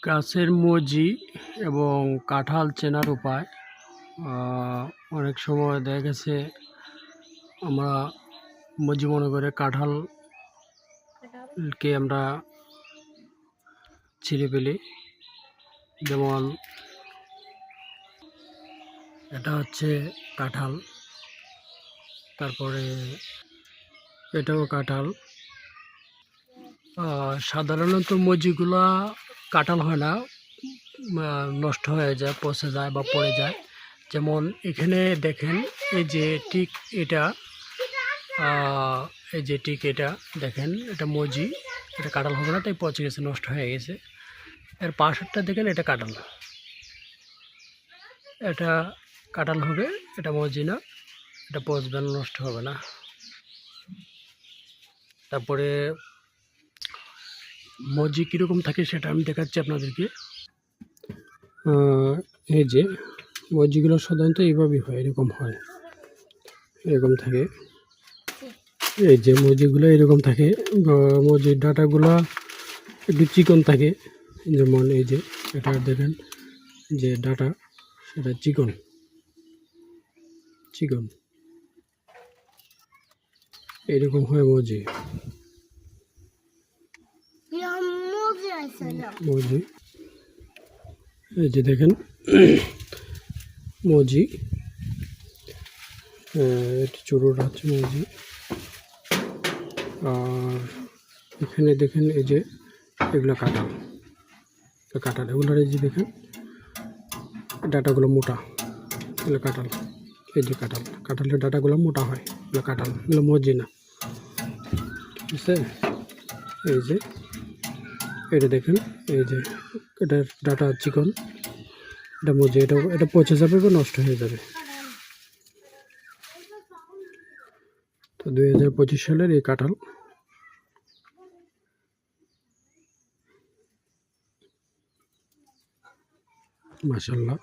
গাছের মজি এবং কাঁঠাল চেনার উপায়। অনেক সময় দেখা গেছে আমরা মজি মনে করে কাঁঠালকে আমরা ছিঁড়ে ফেলি। যেমন এটা হচ্ছে কাঁঠাল, তারপরে এটাও কাঁঠাল। সাধারণত মজিগুলা কাঁঠাল হয় না, নষ্ট হয়ে যায়, পচে যায় বা পড়ে যায়। যেমন এখানে দেখেন, এই যে টিক এটা, এই যে টিক এটা দেখেন, এটা মজি, এটা কাঁঠাল হবে না, তাই পচে গেছে, নষ্ট হয়ে গেছে। এর পাশেরটা দেখেন, এটা কাঁঠাল, এটা কাঁঠাল হবে, এটা মজি না, এটা পচবে না, নষ্ট হবে না। তারপরে মজি কীরকম থাকে সেটা আমি দেখাচ্ছি আপনাদেরকে। এই যে মজিগুলো সাধারণত এইভাবেই হয়, এরকম হয়, এরকম থাকে। এই যে মজিগুলো এরকম থাকে, মজির ডাঁটাগুলো একটু চিকন থাকে। যেমন এই যে এটা দেখেন, যে ডাঁটা সেটা চিকন চিকন, এরকম হয় মজি। মজি এই যে দেখেন মজি, এটা চুরুট হচ্ছে মজি। আর এখানে দেখেন, এই যে এগুলো কাঁঠাল, এগুলোর এই যে দেখেন ডাটাগুলো মোটা, এগুলো কাঁঠাল। এই যে কাঁঠালের ডাটাগুলো মোটা হয়, এগুলো কাঁঠাল, এগুলো মজি না, ঠিক আছে। এই যে এটা দেখেন, এই যে এটার ডাটা চিকন, এটা মজি, এটা পচে যাবে বা নষ্ট হয়ে যাবে। তো 2025 সালের এই কাঁঠাল, মাশাআল্লাহ।